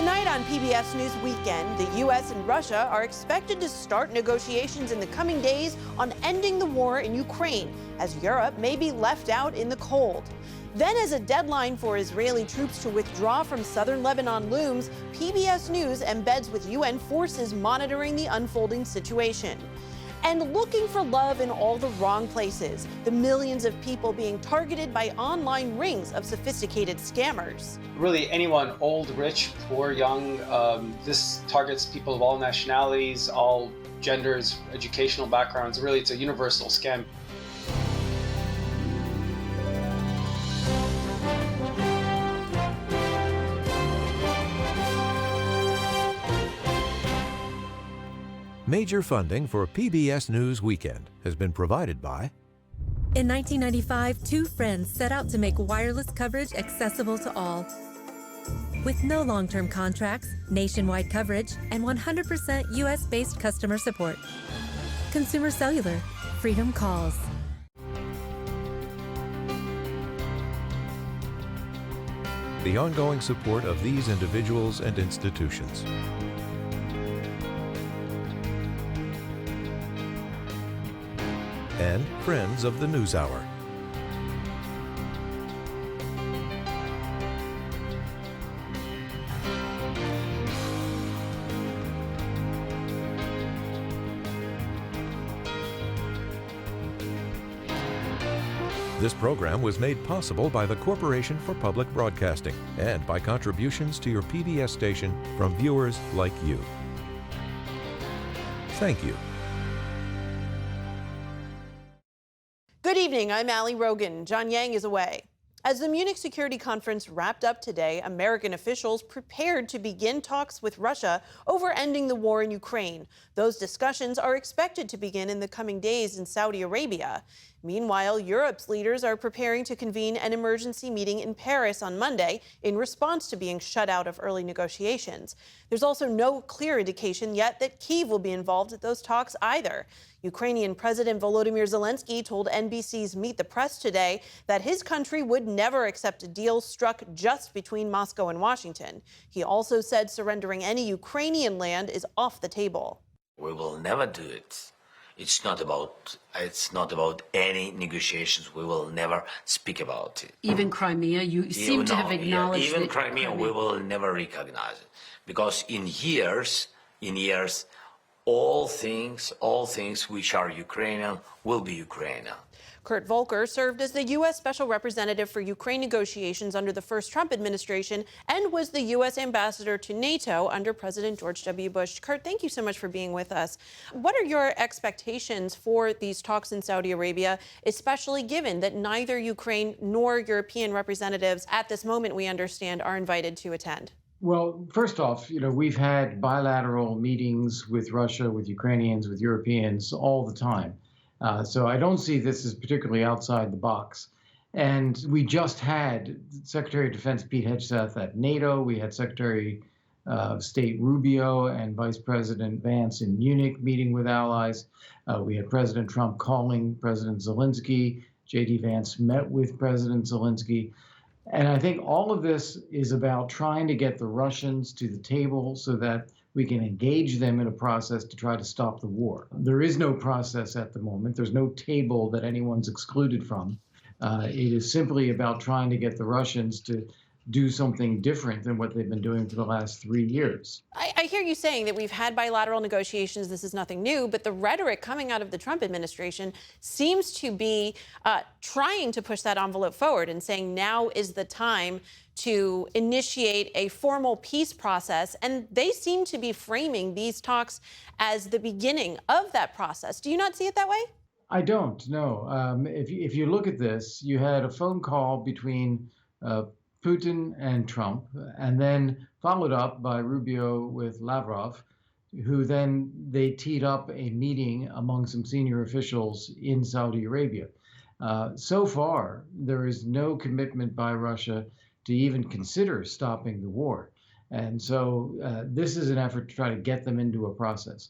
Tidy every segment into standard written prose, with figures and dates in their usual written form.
Tonight on PBS News Weekend, the U.S. and Russia are expected to start negotiations in the coming days on ending the war in Ukraine, as Europe may be left out in the cold. Then, as a deadline for Israeli troops to withdraw from southern Lebanon looms, PBS News embeds with UN forces monitoring the unfolding situation. And looking for love in all the wrong places, the millions of people being targeted by online rings of sophisticated scammers. Really, anyone, old, rich, poor, young, this targets people of all nationalities, all genders, educational backgrounds. Really, it's a universal scam. Major funding for PBS News Weekend has been provided by... In 1995, two friends set out to make wireless coverage accessible to all. With no long-term contracts, nationwide coverage, and 100% U.S.-based customer support. Consumer Cellular. Freedom calls. The ongoing support of these individuals and institutions. And friends of the NewsHour. This program was made possible by the Corporation for Public Broadcasting and by contributions to your PBS station from viewers like you. Thank you. Good evening, I'm Allie Rogan. John Yang is away. As the Munich Security Conference wrapped up today, American officials prepared to begin talks with Russia over ending the war in Ukraine. Those discussions are expected to begin in the coming days in Saudi Arabia. Meanwhile, Europe's leaders are preparing to convene an emergency meeting in Paris on Monday in response to being shut out of early negotiations. There's also no clear indication yet that Kyiv will be involved at those talks either. Ukrainian President Volodymyr Zelensky told NBC's Meet the Press today that his country would never accept a deal struck just between Moscow and Washington. He also said surrendering any Ukrainian land is off the table. We will never do it. It's not about any negotiations. We will never speak about it. Even Crimea, you seem to have acknowledged even Crimea, we will never recognize it. Because in years, all things which are Ukrainian will be Ukrainian. Kurt Volker served as the U.S. Special Representative for Ukraine negotiations under the first Trump administration and was the U.S. ambassador to NATO under President George W. Bush. Kurt, thank you so much for being with us. What are your expectations for these talks in Saudi Arabia, especially given that neither Ukraine nor European representatives at this moment, we understand, are invited to attend? Well, first off, we've had bilateral meetings with Russia, with Ukrainians, with Europeans all the time. So I don't see this as particularly outside the box. And we just had Secretary of Defense Pete Hegseth at NATO. We had Secretary of State Rubio and Vice President Vance in Munich meeting with allies. We had President Trump calling President Zelensky. J.D. Vance met with President Zelensky. And I think all of this is about trying to get the Russians to the table so that we can engage them in a process to try to stop the war. There is no process at the moment. There's no table that anyone's excluded from. It is simply about trying to get the Russians to do something different than what they've been doing for the last 3 years. I hear you saying that we've had bilateral negotiations. This is nothing new, but the rhetoric coming out of the Trump administration seems to be trying to push that envelope forward and saying now is the time to initiate a formal peace process. And they seem to be framing these talks as the beginning of that process. Do you not see it that way? I don't, no. If you look at this, you had a phone call between Putin and Trump, and then followed up by Rubio with Lavrov, who then they teed up a meeting among some senior officials in Saudi Arabia. So far, there is no commitment by Russia to even consider stopping the war. And so this is an effort to try to get them into a process.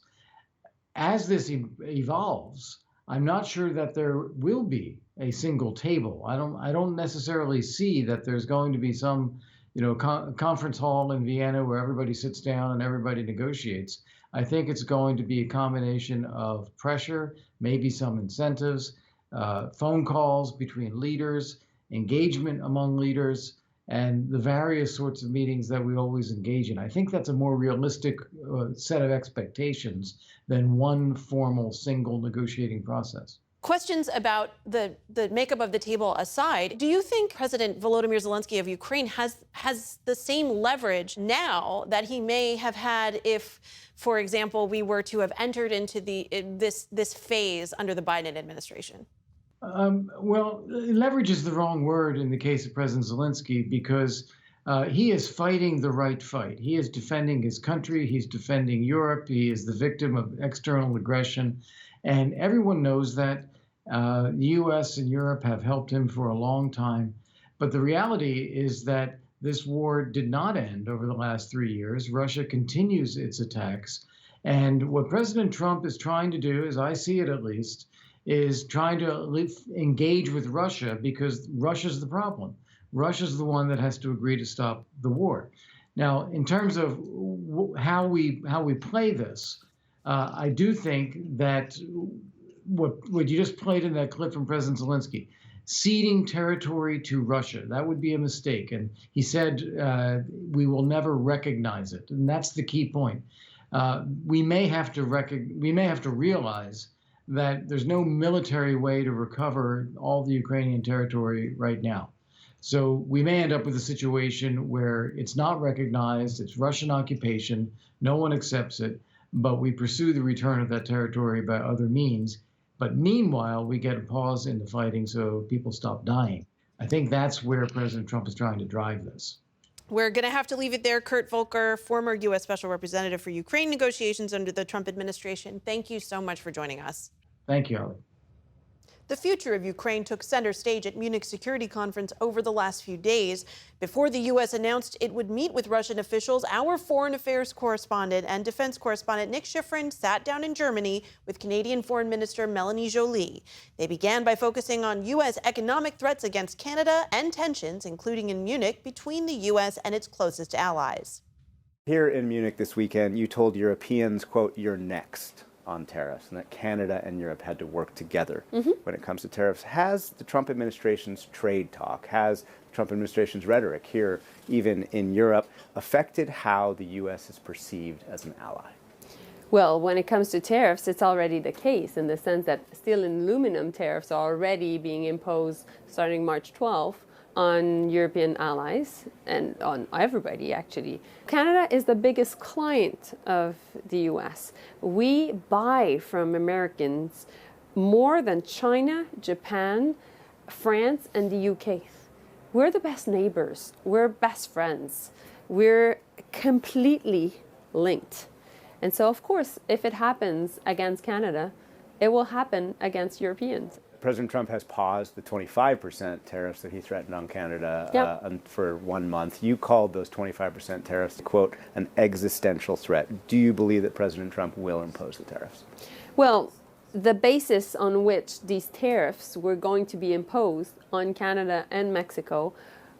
As this evolves, I'm not sure that there will be a single table. I don't necessarily see that there's going to be some conference hall in Vienna where everybody sits down and everybody negotiates. I think it's going to be a combination of pressure, maybe some incentives, phone calls between leaders, engagement among leaders, and the various sorts of meetings that we always engage in. I think that's a more realistic set of expectations than one formal single negotiating process. Questions about the makeup of the table aside, do you think President Volodymyr Zelensky of Ukraine has the same leverage now that he may have had if, for example, we were to have entered into this phase under the Biden administration? Well, leverage is the wrong word in the case of President Zelensky because he is fighting the right fight. He is defending his country. He's defending Europe. He is the victim of external aggression. And everyone knows that the U.S. and Europe have helped him for a long time. But the reality is that this war did not end over the last 3 years. Russia continues its attacks. And what President Trump is trying to do, as I see it at least, is trying to engage with Russia because Russia's the problem. Russia's the one that has to agree to stop the war. Now, in terms of how we play this, I do think that what you just played in that clip from President Zelensky, ceding territory to Russia, that would be a mistake. And he said we will never recognize it, and that's the key point. We may have to realize that there's no military way to recover all the Ukrainian territory right now. So we may end up with a situation where it's not recognized, it's Russian occupation, no one accepts it, but we pursue the return of that territory by other means. But meanwhile, we get a pause in the fighting so people stop dying. I think that's where President Trump is trying to drive this. We're going to have to leave it there. Kurt Volker, former U.S. Special Representative for Ukraine negotiations under the Trump administration. Thank you so much for joining us. Thank you, Ali. The future of Ukraine took center stage at Munich Security Conference over the last few days. Before the U.S. announced it would meet with Russian officials, our foreign affairs correspondent and defense correspondent Nick Schifrin sat down in Germany with Canadian Foreign Minister Melanie Joly. They began by focusing on U.S. economic threats against Canada and tensions, including in Munich, between the U.S. and its closest allies. Here in Munich this weekend, you told Europeans, quote, "you're next" on tariffs, and that Canada and Europe had to work together when it comes to tariffs. Has the Trump administration's trade talk, has the Trump administration's rhetoric here, even in Europe, affected how the U.S. is perceived as an ally? Well, when it comes to tariffs, it's already the case in the sense that steel and aluminum tariffs are already being imposed starting March 12th on European allies and on everybody, actually. Canada is the biggest client of the U.S. We buy from Americans more than China, Japan, France, and the UK. We're the best neighbors. We're best friends. We're completely linked. And so, of course, if it happens against Canada, it will happen against Europeans. President Trump has paused the 25% tariffs that he threatened on Canada for 1 month. You called those 25% tariffs, quote, an existential threat. Do you believe that President Trump will impose the tariffs? Well, the basis on which these tariffs were going to be imposed on Canada and Mexico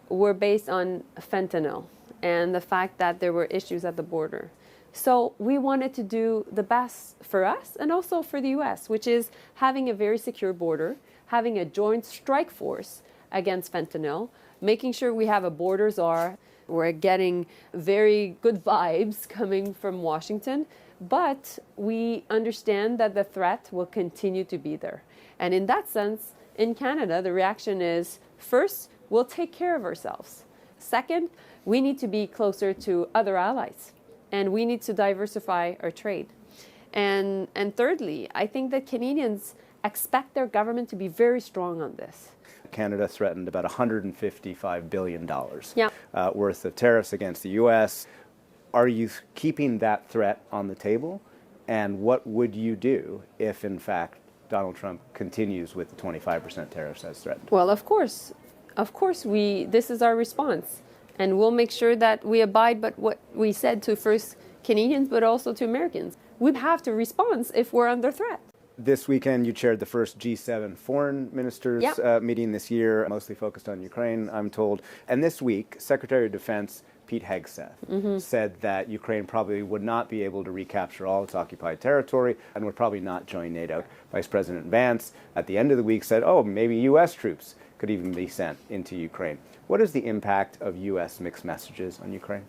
were based on fentanyl and the fact that there were issues at the border. So we wanted to do the best for us and also for the U.S., which is having a very secure border, having a joint strike force against fentanyl, making sure we have a border czar. We're getting very good vibes coming from Washington, but we understand that the threat will continue to be there. And in that sense, in Canada, the reaction is, first, we'll take care of ourselves. Second, we need to be closer to other allies. And we need to diversify our trade. And thirdly, I think that Canadians expect their government to be very strong on this. Canada threatened about $155 billion worth of tariffs against the U.S. Are you keeping that threat on the table? And what would you do if, in fact, Donald Trump continues with the 25% tariffs as threatened? Well, of course, this is our response. And we'll make sure that we abide by what we said to first Canadians, but also to Americans. We'd have to respond if we're under threat. This weekend, you chaired the first G7 foreign ministers meeting this year, mostly focused on Ukraine, I'm told. And this week, Secretary of Defense Pete Hegseth said that Ukraine probably would not be able to recapture all its occupied territory and would probably not join NATO. Vice President Vance, at the end of the week, said, maybe U.S. troops could even be sent into Ukraine. What is the impact of U.S. mixed messages on Ukraine?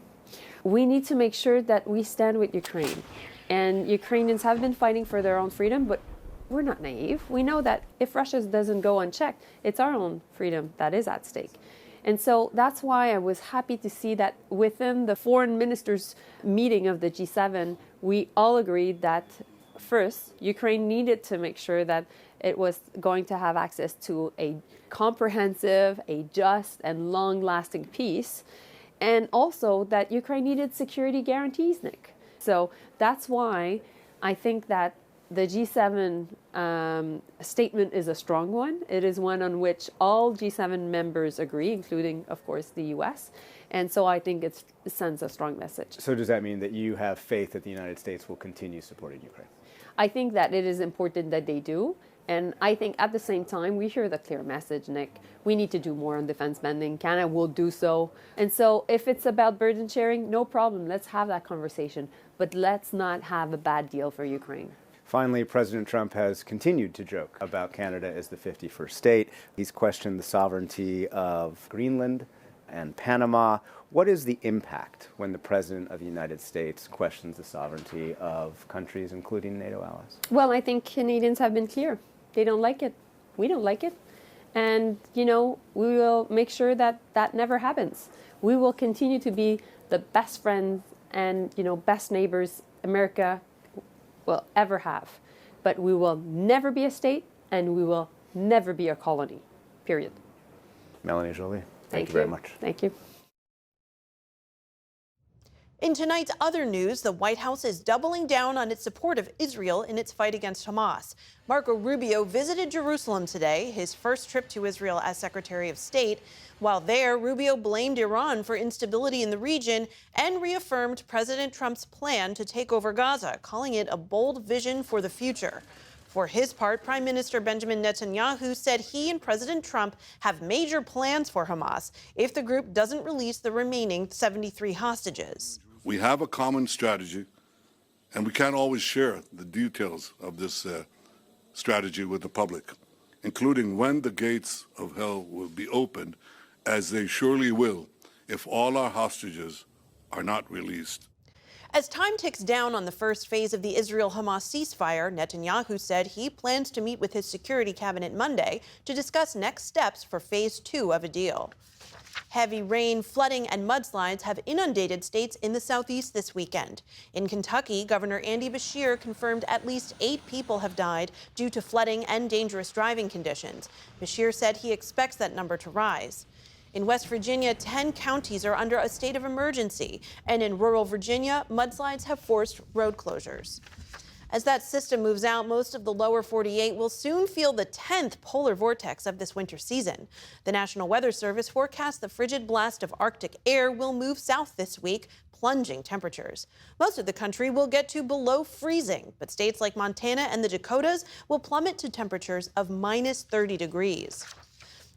We need to make sure that we stand with Ukraine. And Ukrainians have been fighting for their own freedom, but we're not naive. We know that if Russia doesn't go unchecked, it's our own freedom that is at stake. And so that's why I was happy to see that within the foreign ministers meeting of the G7, we all agreed that first, Ukraine needed to make sure that it was going to have access to a comprehensive, a just, and long-lasting peace, and also that Ukraine needed security guarantees, Nick. So that's why I think that the G7 statement is a strong one. It is one on which all G7 members agree, including, of course, the U.S. And so I think it sends a strong message. So does that mean that you have faith that the United States will continue supporting Ukraine? I think that it is important that they do. And I think at the same time, we hear the clear message, Nick. We need to do more on defense spending. Canada will do so. And so if it's about burden sharing, no problem. Let's have that conversation. But let's not have a bad deal for Ukraine. Finally, President Trump has continued to joke about Canada as the 51st state. He's questioned the sovereignty of Greenland and Panama. What is the impact when the President of the United States questions the sovereignty of countries, including NATO allies? Well, I think Canadians have been clear. They don't like it. We don't like it. And, we will make sure that that never happens. We will continue to be the best friends and, best neighbors America will ever have. But we will never be a state, and we will never be a colony, period. Melanie Joly, thank you very much. Thank you. In tonight's other news, the White House is doubling down on its support of Israel in its fight against Hamas. Marco Rubio visited Jerusalem today, his first trip to Israel as Secretary of State. While there, Rubio blamed Iran for instability in the region and reaffirmed President Trump's plan to take over Gaza, calling it a bold vision for the future. For his part, Prime Minister Benjamin Netanyahu said he and President Trump have major plans for Hamas if the group doesn't release the remaining 73 hostages. We have a common strategy, and we can't always share the details of this strategy with the public, including when the gates of hell will be opened, as they surely will if all our hostages are not released. As time ticks down on the first phase of the Israel-Hamas ceasefire, Netanyahu said he plans to meet with his security cabinet Monday to discuss next steps for phase 2 of a deal. Heavy rain, flooding, and mudslides have inundated states in the southeast this weekend. In Kentucky, Governor Andy Beshear confirmed at least 8 people have died due to flooding and dangerous driving conditions. Beshear said he expects that number to rise. In West Virginia, 10 counties are under a state of emergency, and in rural Virginia, mudslides have forced road closures. As that system moves out, most of the lower 48 will soon feel the 10th polar vortex of this winter season. The National Weather Service forecasts the frigid blast of Arctic air will move south this week, plunging temperatures. Most of the country will get to below freezing, but states like Montana and the Dakotas will plummet to temperatures of minus 30 degrees.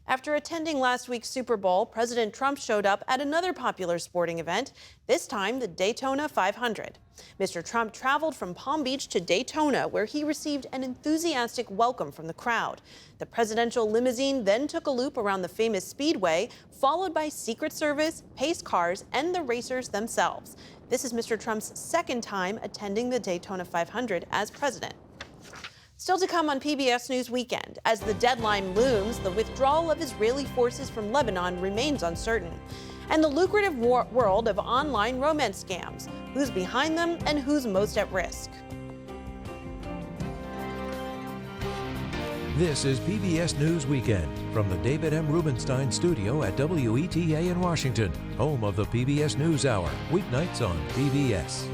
After attending last week's Super Bowl, President Trump showed up at another popular sporting event, this time the Daytona 500. Mr. Trump traveled from Palm Beach to Daytona, where he received an enthusiastic welcome from the crowd. The presidential limousine then took a loop around the famous speedway, followed by Secret Service, pace cars, and the racers themselves. This is Mr. Trump's second time attending the Daytona 500 as president. Still to come on PBS News Weekend. As the deadline looms, the withdrawal of Israeli forces from Lebanon remains uncertain. And the lucrative world of online romance scams. Who's behind them and who's most at risk? This is PBS News Weekend from the David M. Rubenstein studio at WETA in Washington, home of the PBS NewsHour, weeknights on PBS.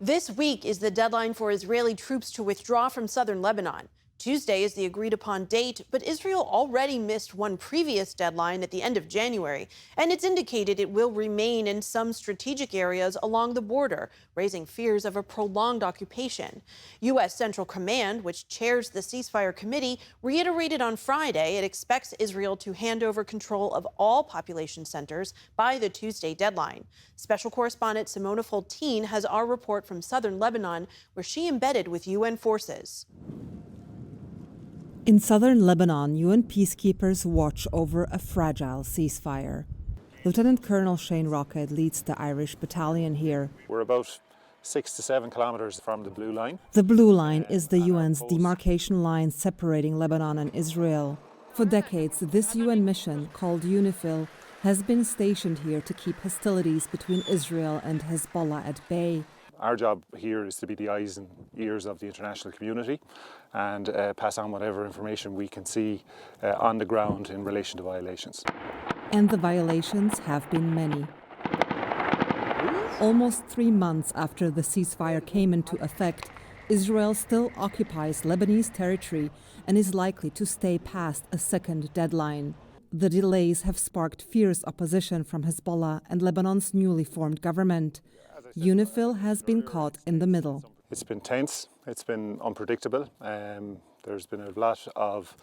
This week is the deadline for Israeli troops to withdraw from southern Lebanon. Tuesday is the agreed-upon date, but Israel already missed one previous deadline at the end of January, and it's indicated it will remain in some strategic areas along the border, raising fears of a prolonged occupation. U.S. Central Command, which chairs the ceasefire committee, reiterated on Friday it expects Israel to hand over control of all population centers by the Tuesday deadline. Special correspondent Simona Foltine has our report from southern Lebanon, where she embedded with UN forces. In southern Lebanon, UN peacekeepers watch over a fragile ceasefire. Lieutenant Colonel Shane Rockhead leads the Irish battalion here. We're about 6 to 7 kilometres from the Blue Line. The Blue Line is the UN's demarcation line separating Lebanon and Israel. For decades, this UN mission, called UNIFIL, has been stationed here to keep hostilities between Israel and Hezbollah at bay. Our job here is to be the eyes and ears of the international community and pass on whatever information we can see on the ground in relation to violations. And the violations have been many. Almost 3 months after the ceasefire came into effect, Israel still occupies Lebanese territory and is likely to stay past a second deadline. The delays have sparked fierce opposition from Hezbollah and Lebanon's newly formed government. UNIFIL has been caught in the middle. It's been tense, it's been unpredictable. There's been a lot of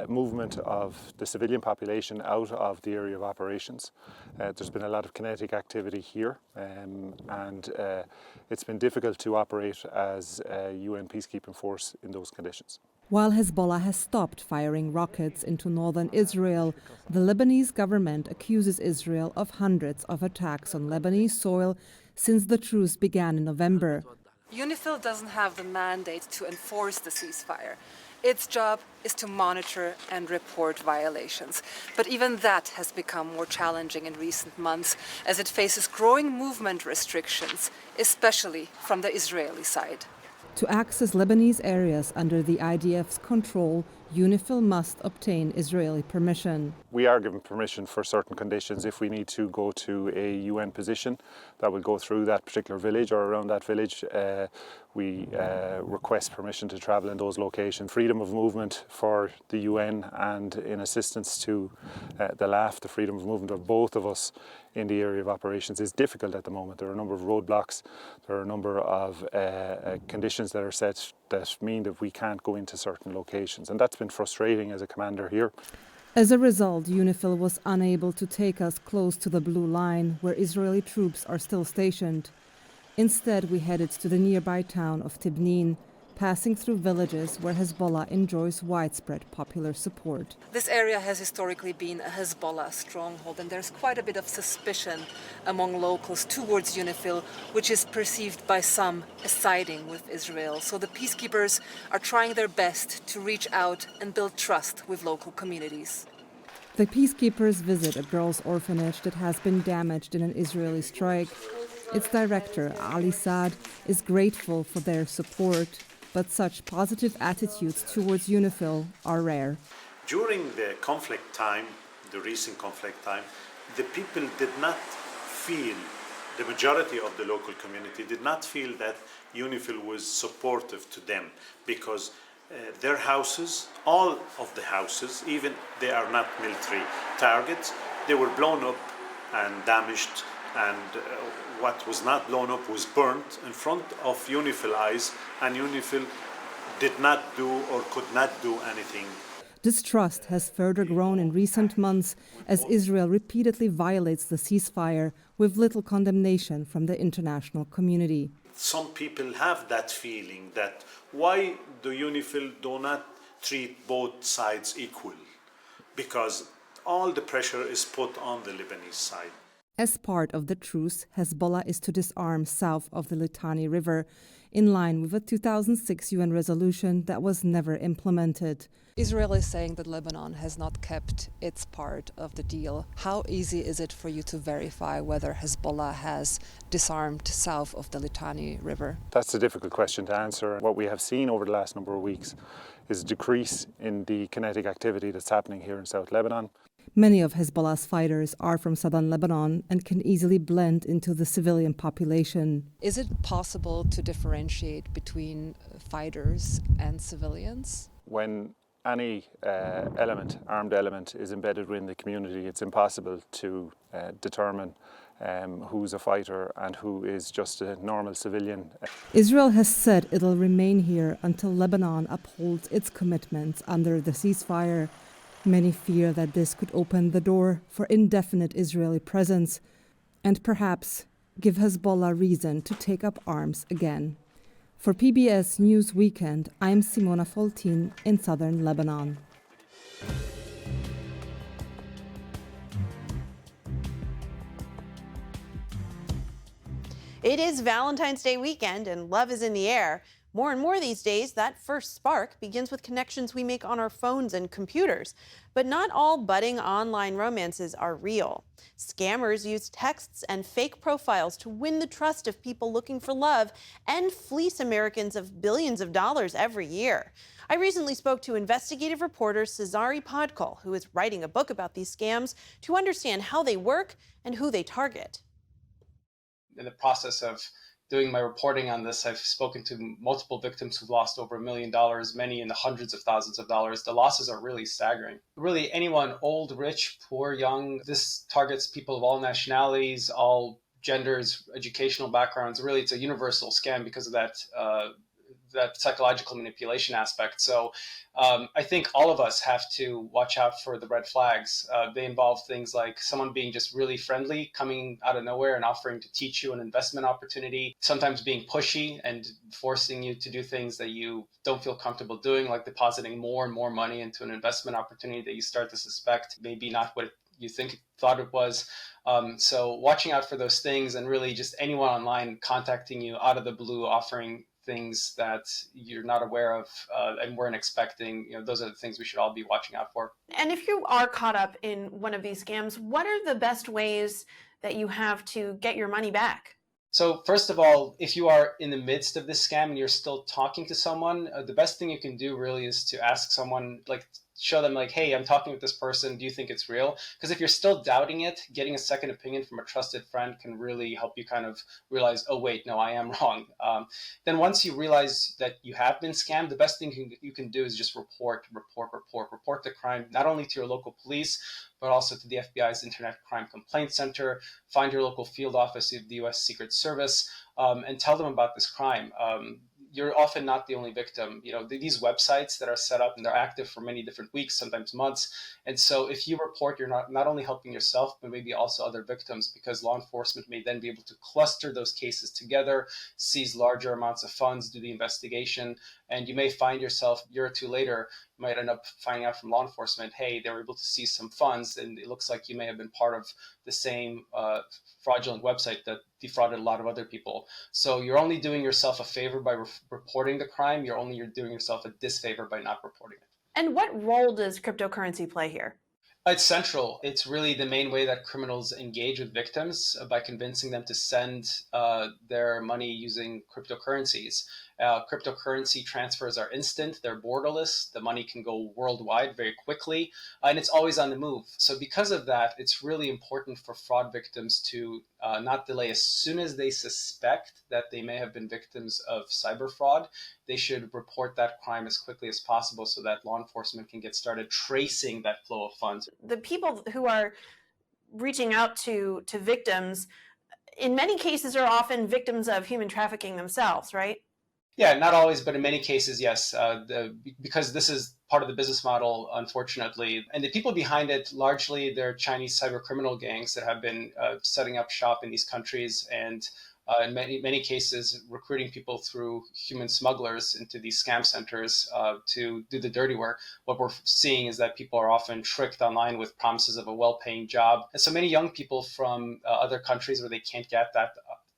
movement of the civilian population out of the area of operations. There's been a lot of kinetic activity here, and it's been difficult to operate as a UN peacekeeping force in those conditions. While Hezbollah has stopped firing rockets into northern Israel, the Lebanese government accuses Israel of hundreds of attacks on Lebanese soil since the truce began in November. UNIFIL doesn't have the mandate to enforce the ceasefire. Its job is to monitor and report violations. But even that has become more challenging in recent months as it faces growing movement restrictions, especially from the Israeli side. To access Lebanese areas under the IDF's control, UNIFIL must obtain Israeli permission. We are given permission for certain conditions if we need to go to a UN position that will go through that particular village or around that village. We request permission to travel in those locations. Freedom of movement for the UN and in assistance to the LAF, the freedom of movement of both of us in the area of operations is difficult at the moment. There are a number of roadblocks, there are a number of conditions that are set that mean that we can't go into certain locations, and that's been frustrating as a commander here. As a result, UNIFIL was unable to take us close to the Blue Line, where Israeli troops are still stationed. Instead, we headed to the nearby town of Tibnin, passing through villages where Hezbollah enjoys widespread popular support. This area has historically been a Hezbollah stronghold, and there's quite a bit of suspicion among locals towards UNIFIL, which is perceived by some as siding with Israel. So the peacekeepers are trying their best to reach out and build trust with local communities. The peacekeepers visit a girls' orphanage that has been damaged in an Israeli strike. Its director, Ali Saad, is grateful for their support, but such positive attitudes towards UNIFIL are rare. During the conflict time, the recent conflict time, the people did not feel, the majority of the local community did not feel that UNIFIL was supportive to them, because their houses, all of the houses, even they are not military targets, they were blown up and damaged, and what was not blown up was burnt in front of UNIFIL eyes, and UNIFIL did not do or could not do anything. Distrust has further grown in recent months as Israel repeatedly violates the ceasefire with little condemnation from the international community. Some people have that feeling that why do UNIFIL do not treat both sides equal? Because all the pressure is put on the Lebanese side. As part of the truce, Hezbollah is to disarm south of the Litani River, in line with a 2006 UN resolution that was never implemented. Israel is saying that Lebanon has not kept its part of the deal. How easy is it for you to verify whether Hezbollah has disarmed south of the Litani River? That's a difficult question to answer. What we have seen over the last number of weeks is a decrease in the kinetic activity that's happening here in South Lebanon. Many of Hezbollah's fighters are from southern Lebanon and can easily blend into the civilian population. Is it possible to differentiate between fighters and civilians? when any armed element is embedded within the community, it's impossible to determine who's a fighter and who is just a normal civilian. Israel has said it'll remain here until Lebanon upholds its commitments under the ceasefire. Many fear that this could open the door for indefinite Israeli presence and perhaps give Hezbollah reason to take up arms again. For PBS News Weekend, I'm Simona Foltin in southern Lebanon. It is Valentine's Day weekend and love is in the air. More and more these days, that first spark begins with connections we make on our phones and computers. But not all budding online romances are real. Scammers use texts and fake profiles to win the trust of people looking for love and fleece Americans of billions of dollars every year. I recently spoke to investigative reporter Cezary Podkul, who is writing a book about these scams, to understand how they work and who they target. In the process of doing my reporting on this, I've spoken to multiple victims who've lost over $1 million, many in the hundreds of thousands of dollars. The losses are really staggering. Really, anyone, old, rich, poor, young, this targets people of all nationalities, all genders, educational backgrounds. Really, it's a universal scam because of that psychological manipulation aspect. So I think all of us have to watch out for the red flags. They involve things like someone being just really friendly, coming out of nowhere and offering to teach you an investment opportunity, sometimes being pushy and forcing you to do things that you don't feel comfortable doing, like depositing more and more money into an investment opportunity that you start to suspect maybe not what you thought it was. So watching out for those things, and really just anyone online contacting you out of the blue, offering things that you're not aware of and weren't expecting, those are the things we should all be watching out for. And if you are caught up in one of these scams, what are the best ways that you have to get your money back? So first of all, if you are in the midst of this scam and you're still talking to someone, the best thing you can do really is to ask someone, show them hey, I'm talking with this person. Do you think it's real? Because if you're still doubting it, getting a second opinion from a trusted friend can really help you kind of realize, oh, wait, no, I am wrong. Then once you realize that you have been scammed, the best thing you can do is just report the crime, not only to your local police, but also to the FBI's Internet Crime Complaint Center. Find your local field office of the U.S. Secret Service and tell them about this crime. You're often not the only victim. These websites that are set up and they're active for many different weeks, sometimes months. And so if you report, you're not only helping yourself, but maybe also other victims, because law enforcement may then be able to cluster those cases together, seize larger amounts of funds, do the investigation. And you may find yourself a year or two later, you might end up finding out from law enforcement, hey, they were able to seize some funds, and it looks like you may have been part of the same fraudulent website that defrauded a lot of other people. So you're only doing yourself a favor by reporting the crime. You're doing yourself a disfavor by not reporting it. And what role does cryptocurrency play here? It's central. It's really the main way that criminals engage with victims, by convincing them to send their money using cryptocurrencies. Cryptocurrency transfers are instant, they're borderless, the money can go worldwide very quickly, and it's always on the move. So because of that, it's really important for fraud victims to not delay. As soon as they suspect that they may have been victims of cyber fraud, they should report that crime as quickly as possible so that law enforcement can get started tracing that flow of funds. The people who are reaching out to victims, in many cases, are often victims of human trafficking themselves, right? Yeah, not always, but in many cases, yes, because this is part of the business model, unfortunately. And the people behind it, largely, they're Chinese cyber criminal gangs that have been setting up shop in these countries and in many cases recruiting people through human smugglers into these scam centers to do the dirty work. What we're seeing is that people are often tricked online with promises of a well-paying job. And so many young people from other countries where they can't get that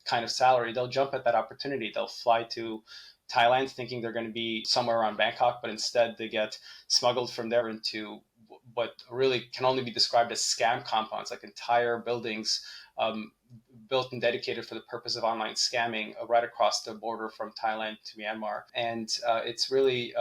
kind of salary, they'll jump at that opportunity. They'll fly to Thailand thinking they're going to be somewhere around Bangkok, but instead they get smuggled from there into what really can only be described as scam compounds, like entire buildings built and dedicated for the purpose of online scamming right across the border from Thailand to Myanmar. And it's really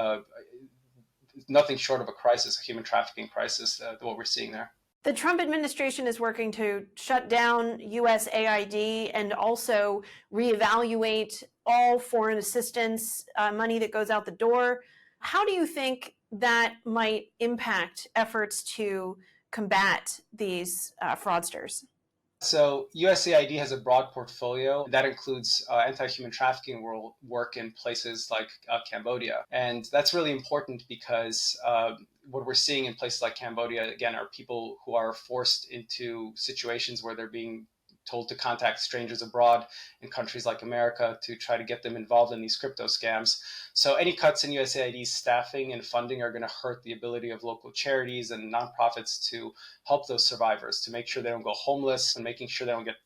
nothing short of a crisis, a human trafficking crisis, what we're seeing there. The Trump administration is working to shut down USAID and also reevaluate all foreign assistance money that goes out the door. How do you think that might impact efforts to combat these fraudsters? So USAID has a broad portfolio that includes anti-human trafficking work in places like Cambodia. And that's really important because what we're seeing in places like Cambodia, again, are people who are forced into situations where they're being told to contact strangers abroad in countries like America to try to get them involved in these crypto scams. So any cuts in USAID's staffing and funding are going to hurt the ability of local charities and nonprofits to help those survivors, to make sure they don't go homeless, and making sure they don't get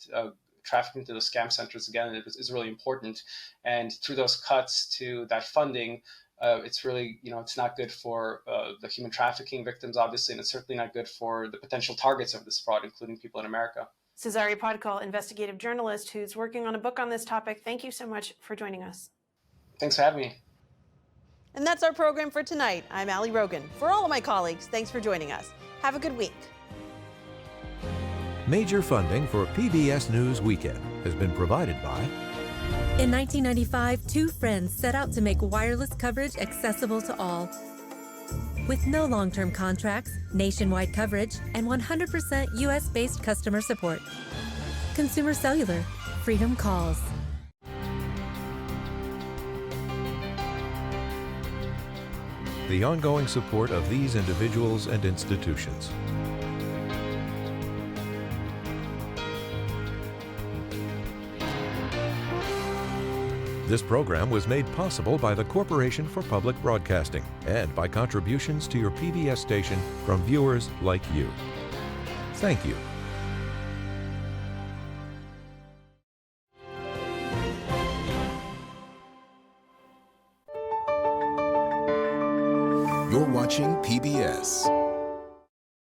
trafficked into those scam centers again is really important. And through those cuts to that funding, it's really, it's not good for the human trafficking victims, obviously, and it's certainly not good for the potential targets of this fraud, including people in America. Cesare Podkal, investigative journalist who's working on a book on this topic. Thank you so much for joining us. Thanks for having me. And that's our program for tonight. I'm Ali Rogan. For all of my colleagues, thanks for joining us. Have a good week. Major funding for PBS News Weekend has been provided by... In 1995, two friends set out to make wireless coverage accessible to all. With no long-term contracts, nationwide coverage, and 100% U.S.-based customer support. Consumer Cellular. Freedom calls. The ongoing support of these individuals and institutions. This program was made possible by the Corporation for Public Broadcasting and by contributions to your PBS station from viewers like you. Thank you. You're watching PBS.